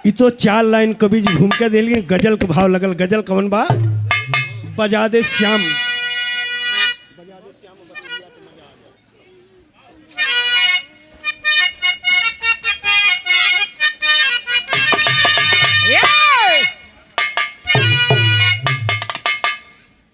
ये तो 4 लाइन कवि जी घूम के दिल गजल के भाव लगल। गजल कवन बा? बजा दे श्याम, बजा दे श्याम बसुरिया तो मजा आ जाए।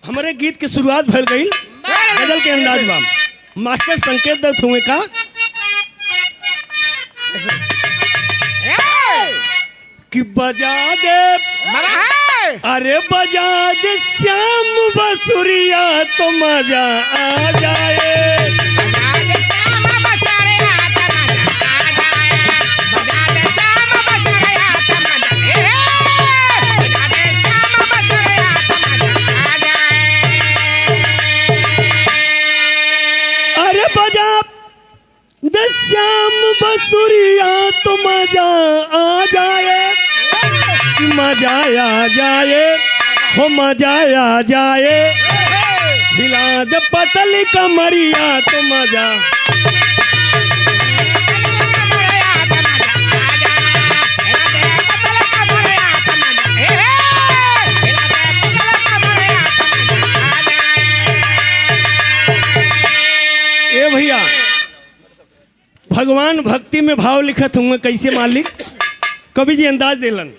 हमारे गीत की शुरुआत भल गई गजल के अंदाज बा। मास्टर संकेत दत्त हुए का कि बजा दे, अरे बजा दे श्याम बसुरिया तो मजा आ जाए। अरे बजा दे श्याम बसुरिया तो मजा आ जाए, मजा आ जाए, हो मजा आ जाए। हिला दे पतली कमरिया तो मजा। ए भैया, भगवान भक्ति में भाव लिखत होंगे कैसे मालिक? कवि जी अंदाज दिलन,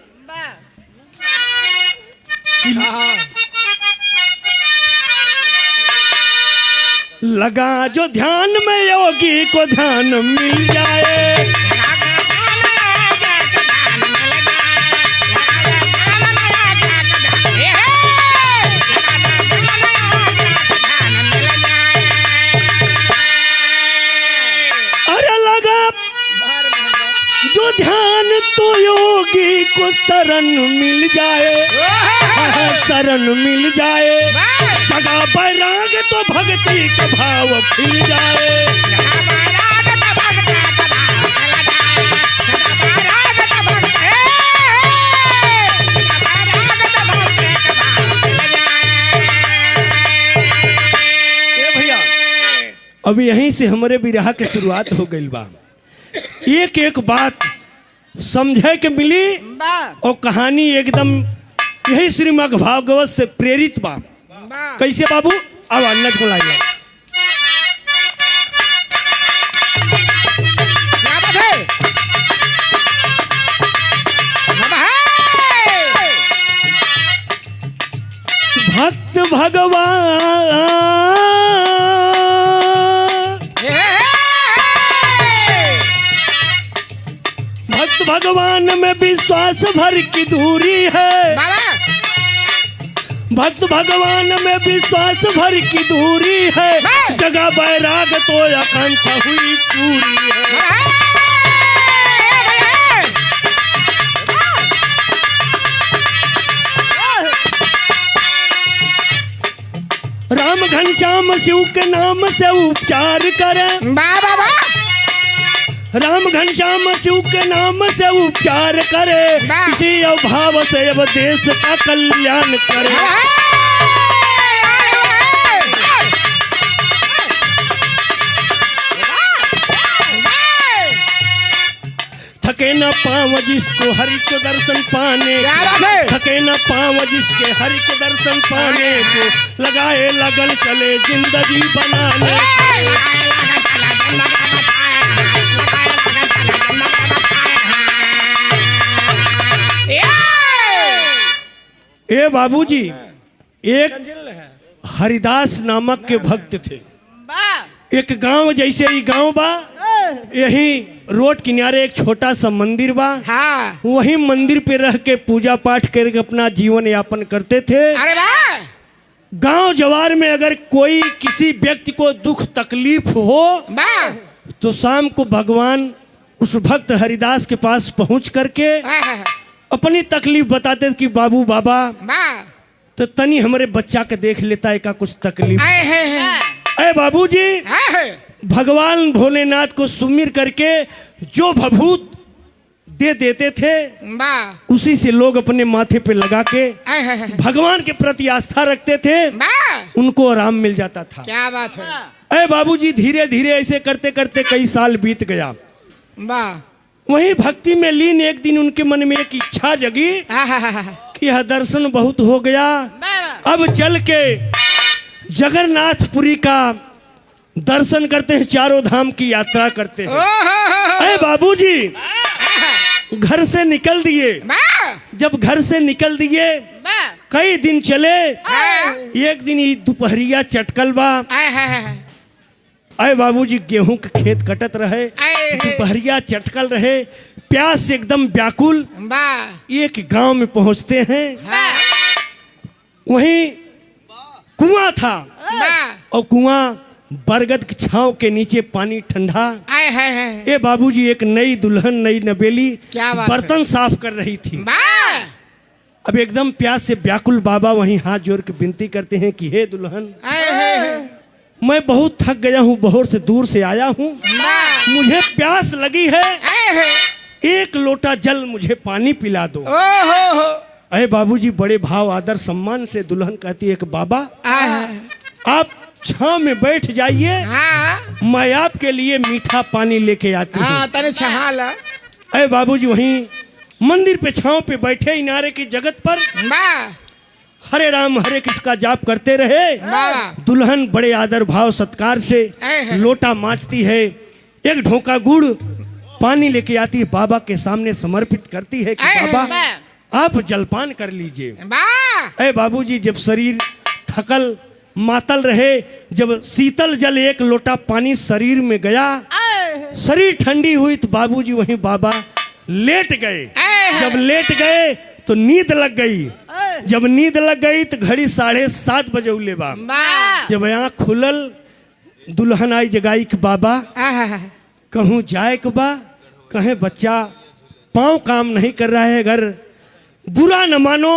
लगा जो ध्यान में योगी को ध्यान मिल जाए। अरे लगा जो ध्यान तो योगी को शरण मिल जाए, शरण मिल जाए। जगह बैराग तो भक्ति का भाव खिल जाए। ए भैया, अब यहीं से हमारे विरह की शुरुआत हो गई बा। एक एक बात समझे के मिली और कहानी एकदम यही श्रीमद् भागवत से प्रेरित बा। कैसे बाबू? अब अन्नज को लाइए। भक्त भगवान, भक्त भगवान में विश्वास भर की दूरी है। भक्त भगवान में विश्वास भर की दूरी है। जगह बैराग तो आकांक्षा हुई पूरी है। राम घनश्याम शिव के नाम से उपचार करें। राम घनश्याम शिव के नाम से उपचार करे। इसी अभाव से अब देश का कल्याण करे। थके न पाँव जिसको हरि को दर्शन पाने, थके न पाँव जिसके हरि को दर्शन पाने को। लगाए लगन चले जिंदगी बनाने। ए बाबूजी, एक हरिदास नामक के भक्त थे। एक गांव जैसे ही गांव बा, यही रोड किनारे एक छोटा सा मंदिर बा। वही मंदिर पे रह के पूजा पाठ करके अपना जीवन यापन करते थे। अरे गांव जवार में अगर कोई किसी व्यक्ति को दुख तकलीफ हो तो शाम को भगवान उस भक्त हरिदास के पास पहुंच करके अपनी तकलीफ बताते कि बाबू बाबा तो तनी हमारे बच्चा के देख लेता है का कुछ तकलीफ। अरे बाबूजी, भगवान भोलेनाथ को सुमिर करके जो भभूत दे देते थे उसी से लोग अपने माथे पे लगा के भगवान के प्रति आस्था रखते थे, उनको आराम मिल जाता था। क्या बात है? अरे बाबूजी, धीरे धीरे ऐसे करते करते कई साल बीत गया। वही भक्ति में लीन एक दिन उनके मन में एक इच्छा जगी कि यह दर्शन बहुत हो गया, अब चल के जगन्नाथपुरी का दर्शन करते हैं, चारों धाम की यात्रा करते हैं। अरे बाबूजी घर से निकल दिए, जब घर से निकल दिए कई दिन चले, एक दिन ही दोपहरिया चटकल बा। अरे बाबूजी गेहूं के खेत कटत रहे, दोपहरिया चटकल रहे, प्यास से एकदम व्याकुल। एक गांव में पहुंचते हैं, वहीं कुआं था और कुआं बरगद की छांव के नीचे, पानी ठंडा। ए बाबूजी एक नई दुल्हन, नई नवेली बर्तन साफ कर रही थी। अब एकदम प्यास से व्याकुल बाबा वहीं हाथ जोड़ के विनती करते हैं कि हे दुल्हन, मैं बहुत थक गया हूँ, बहुत से दूर से आया हूँ, मुझे प्यास लगी है, एक लोटा जल मुझे पानी पिला दो। अरे बाबूजी बड़े भाव आदर सम्मान से दुल्हन कहती है कि बाबा आप छांव में बैठ जाइए, मैं आपके लिए मीठा पानी लेके आती हूँ। अरे बाबूजी वहीं मंदिर पे छांव पे बैठे इनारे की जगत पर हरे राम हरे कृष्ण का जाप करते रहे। दुल्हन बड़े आदर भाव सत्कार से लोटा मांजती है, एक ढोका गुड़ पानी लेके आती है, बाबा के सामने समर्पित करती है कि बाबा आप जलपान कर लीजिए। अरे बाबूजी जब शरीर थकल मातल रहे, जब शीतल जल एक लोटा पानी शरीर में गया, शरीर ठंडी हुई तो बाबूजी वहीं बाबा लेट गए। जब लेट गए तो नींद लग गई, जब नींद लग गई तो घड़ी 7:30 बजे उले बा। जब आँख खुलल दुल्हन आई जगाई कि बाबा कहूँ जाए के बा, कहे बच्चा पाँव काम नहीं कर रहा है, घर बुरा न मानो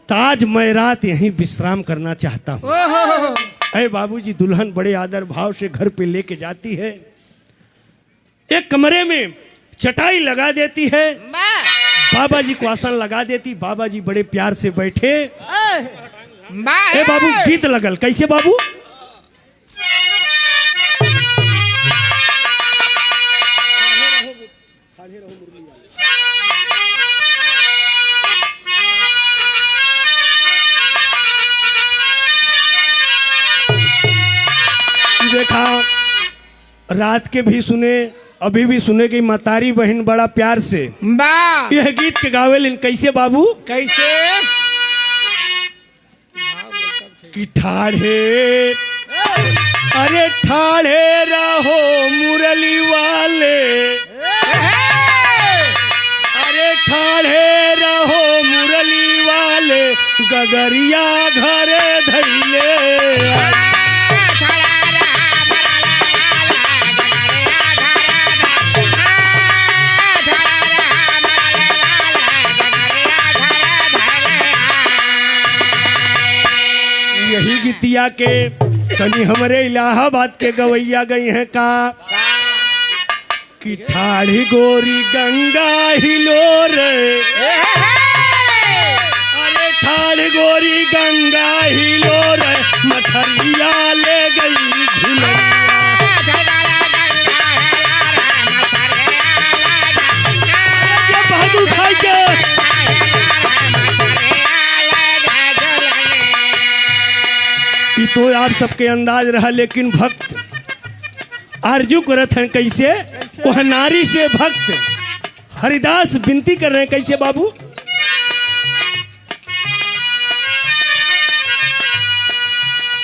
तो आज मैं रात यहीं विश्राम करना चाहता हूँ। अरे बाबूजी दुल्हन बड़े आदर भाव से घर पे लेके जाती है, एक कमरे में चटाई लगा देती है, बाबा जी को आसन लगा देती, बाबा जी बड़े प्यार से बैठे। ए बाबू गीत लगल, कैसे बाबू? देखा रात के भी सुने, अभी भी सुने कि मतारी बहन बड़ा प्यार से यह गीत के गावेलिन। कैसे बाबू? कैसे? कि ठाढ़े अरे ठाढ़े रहो मुरली वाले, अरे ठाढ़े रहो मुरली वाले, गगरिया घरे धैले। यही गीतिया के कनी हमारे इलाहाबाद के गवैया गई हैं का कि ठाढ़ी गोरी गंगा हिलोर, अरे ठाढ़ी गोरी गंगा हिलोर, मछरिया ले गई झुलरिया। बहादुर खाई के तो आप सबके अंदाज रहा, लेकिन भक्त आरजू करत हैं कैसे? वह नारी से भक्त हरिदास विनती कर रहे हैं, कैसे बाबू?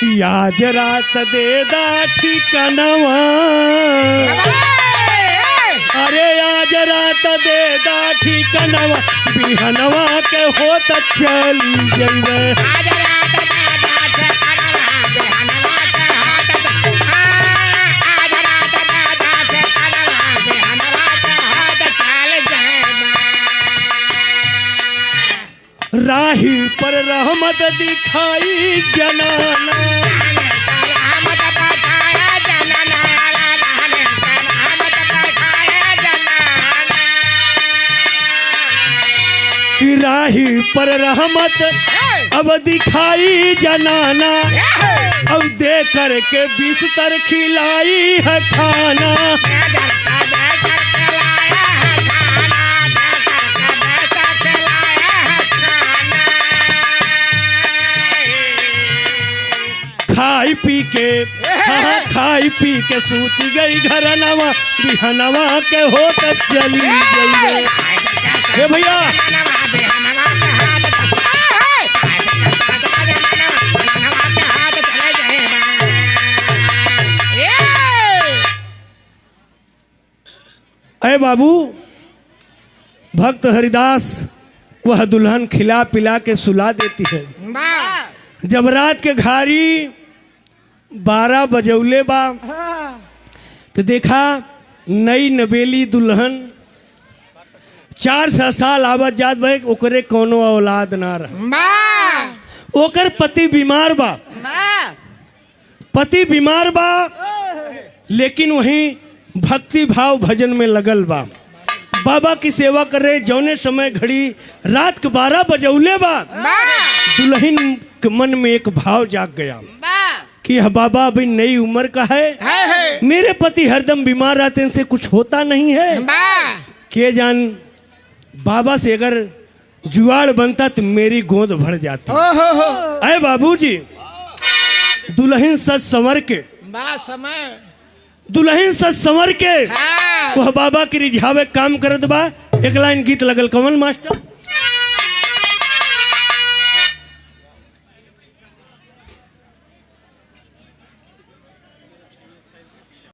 कि आज रात दे दा ठिकानवा, अरे आज रात दे दा ठिकानवा, बिहनवा के होत चली जइबे। राही पर रहमत दिखाई जनाना, कि राही पर रहमत अब दिखाई जनाना, अब दे कर के बिस्तर खिलाई है खाना। पी के हाँ खाई पी के सूती गई घर नवा बिहनवा के होत चली गई। हे भैया अरे बाबू भक्त हरिदास वह दुल्हन खिला पिला के सुला देती है। जब रात के घारी 12 बजौले बा तो देखा नई नवेली दुल्हन 4 साल आवत जात भाई ओकरे कोनो औलाद ना रहा। ओकर पति बीमार बा, पति बीमार बा लेकिन वहीं भक्ति भाव भजन में लगल बा, बाबा की सेवा कर रहे। जौने समय घड़ी रात के 12 बजौले बा दुल्हन के मन में एक भाव जाग गया कि यह बाबा अभी नई उम्र का है, मेरे पति हरदम बीमार रहते हैं, इनसे कुछ होता नहीं है। के जान बाबा से अगर जुआड़ बनता तो मेरी गोद भर जाती। अरे बाबूजी दुल्हन सच संवर के दुल्हन सच संवर के वह बाबा की रिझावे काम करत बा। एक लाइन गीत लगल कमल मास्टर।